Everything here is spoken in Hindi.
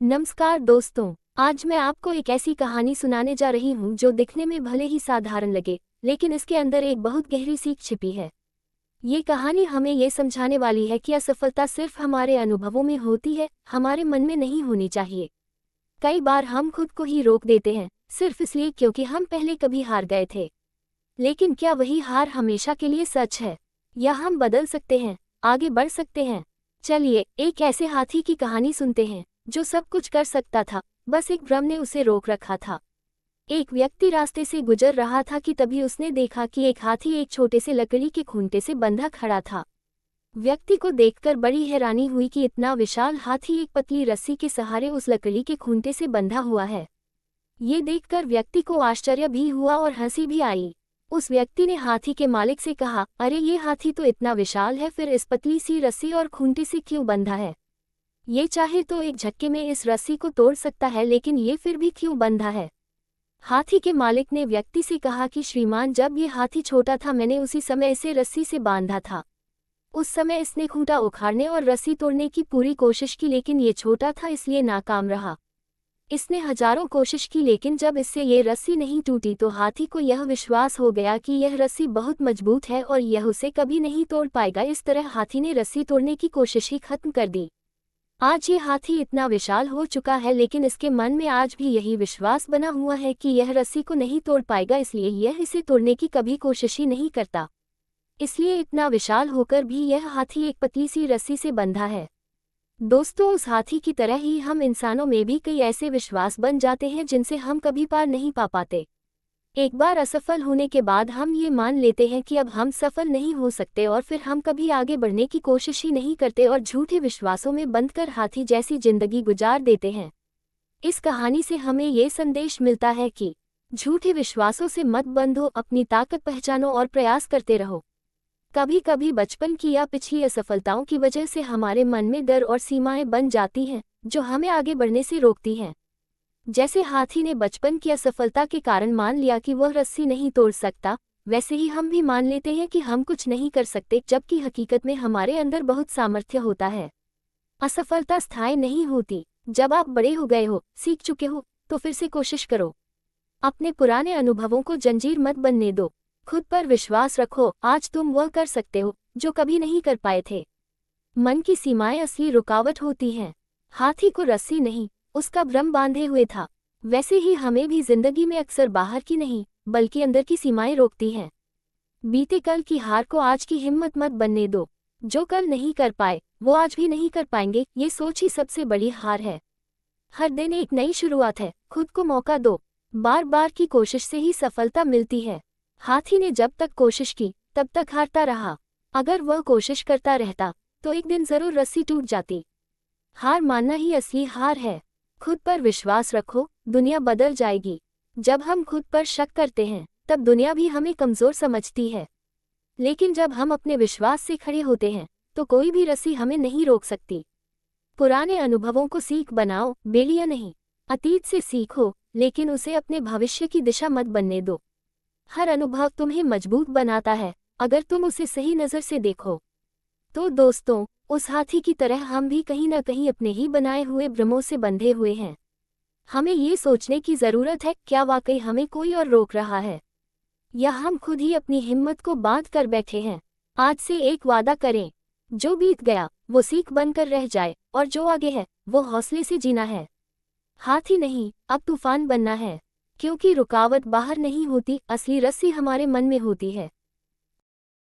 नमस्कार दोस्तों, आज मैं आपको एक ऐसी कहानी सुनाने जा रही हूँ जो दिखने में भले ही साधारण लगे, लेकिन इसके अंदर एक बहुत गहरी सीख छिपी है। ये कहानी हमें ये समझाने वाली है कि असफलता सिर्फ हमारे अनुभवों में होती है, हमारे मन में नहीं होनी चाहिए। कई बार हम खुद को ही रोक देते हैं, सिर्फ इसलिए क्योंकि हम पहले कभी हार गए थे। लेकिन क्या वही हार हमेशा के लिए सच है? या हम बदल सकते हैं, आगे बढ़ सकते हैं? चलिए एक ऐसे हाथी की कहानी सुनते हैं जो सब कुछ कर सकता था, बस एक भ्रम ने उसे रोक रखा था। एक व्यक्ति रास्ते से गुजर रहा था कि तभी उसने देखा कि एक हाथी एक छोटे से लकड़ी के खूंटे से बंधा खड़ा था। व्यक्ति को देखकर बड़ी हैरानी हुई कि इतना विशाल हाथी एक पतली रस्सी के सहारे उस लकड़ी के खूंटे से बंधा हुआ है। ये देखकर व्यक्ति को आश्चर्य भी हुआ और हंसी भी आई। उस व्यक्ति ने हाथी के मालिक से कहा, अरे ये हाथी तो इतना विशाल है, फिर इस पतली सी रस्सी और खूंटे से क्यों बंधा है? ये चाहे तो एक झटके में इस रस्सी को तोड़ सकता है, लेकिन ये फिर भी क्यों बंधा है? हाथी के मालिक ने व्यक्ति से कहा कि श्रीमान, जब ये हाथी छोटा था मैंने उसी समय इसे रस्सी से बांधा था। उस समय इसने खूंटा उखाड़ने और रस्सी तोड़ने की पूरी कोशिश की, लेकिन ये छोटा था इसलिए नाकाम रहा। इसने हजारों कोशिश की, लेकिन जब इससे ये रस्सी नहीं टूटी तो हाथी को यह विश्वास हो गया कि यह रस्सी बहुत मजबूत है और यह उसे कभी नहीं तोड़ पाएगा। इस तरह हाथी ने रस्सी तोड़ने की कोशिश ही खत्म कर दी। आज ये हाथी इतना विशाल हो चुका है, लेकिन इसके मन में आज भी यही विश्वास बना हुआ है कि यह रस्सी को नहीं तोड़ पाएगा, इसलिए यह इसे तोड़ने की कभी कोशिश ही नहीं करता। इसलिए इतना विशाल होकर भी यह हाथी एक पतली सी रस्सी से बंधा है। दोस्तों, उस हाथी की तरह ही हम इंसानों में भी कई ऐसे विश्वास बन जाते हैं जिनसे हम कभी पार नहीं पा पाते। एक बार असफल होने के बाद हम ये मान लेते हैं कि अब हम सफल नहीं हो सकते और फिर हम कभी आगे बढ़ने की कोशिश ही नहीं करते और झूठे विश्वासों में बंधकर हाथी जैसी जिंदगी गुजार देते हैं। इस कहानी से हमें ये संदेश मिलता है कि झूठे विश्वासों से मत बंधो, अपनी ताकत पहचानो और प्रयास करते रहो। कभी कभी बचपन की या पिछली असफलताओं की वजह से हमारे मन में डर और सीमाएं बन जाती हैं जो हमें आगे बढ़ने से रोकती हैं। जैसे हाथी ने बचपन की असफलता के कारण मान लिया कि वह रस्सी नहीं तोड़ सकता, वैसे ही हम भी मान लेते हैं कि हम कुछ नहीं कर सकते, जबकि हकीकत में हमारे अंदर बहुत सामर्थ्य होता है। असफलता स्थायी नहीं होती। जब आप बड़े हो गए हो, सीख चुके हो, तो फिर से कोशिश करो। अपने पुराने अनुभवों को जंजीर मत बनने दो। खुद पर विश्वास रखो, आज तुम वह कर सकते हो जो कभी नहीं कर पाए थे। मन की सीमाएं असली रुकावट होती हैं। हाथी को रस्सी नहीं, उसका भ्रम बांधे हुए था। वैसे ही हमें भी जिंदगी में अक्सर बाहर की नहीं बल्कि अंदर की सीमाएं रोकती हैं। बीते कल की हार को आज की हिम्मत मत बनने दो। जो कल नहीं कर पाए वो आज भी नहीं कर पाएंगे, ये सोच ही सबसे बड़ी हार है। हर दिन एक नई शुरुआत है, खुद को मौका दो। बार बार की कोशिश से ही सफलता मिलती है। हाथी ने जब तक कोशिश की तब तक हारता रहा। अगर वह कोशिश करता रहता तो एक दिन जरूर रस्सी टूट जाती। हार मानना ही असली हार है। खुद पर विश्वास रखो, दुनिया बदल जाएगी। जब हम खुद पर शक करते हैं तब दुनिया भी हमें कमजोर समझती है, लेकिन जब हम अपने विश्वास से खड़े होते हैं तो कोई भी रस्सी हमें नहीं रोक सकती। पुराने अनुभवों को सीख बनाओ, बेड़ियां नहीं। अतीत से सीखो, लेकिन उसे अपने भविष्य की दिशा मत बनने दो। हर अनुभव तुम्हें मजबूत बनाता है, अगर तुम उसे सही नज़र से देखो। तो दोस्तों, उस हाथी की तरह हम भी कहीं न कहीं अपने ही बनाए हुए भ्रमों से बंधे हुए हैं। हमें ये सोचने की ज़रूरत है, क्या वाकई हमें कोई और रोक रहा है, या हम खुद ही अपनी हिम्मत को बांध कर बैठे हैं। आज से एक वादा करें, जो बीत गया वो सीख बनकर रह जाए और जो आगे है वो हौसले से जीना है। हाथी नहीं, अब तूफान बनना है, क्योंकि रुकावट बाहर नहीं होती, असली रस्सी हमारे मन में होती है।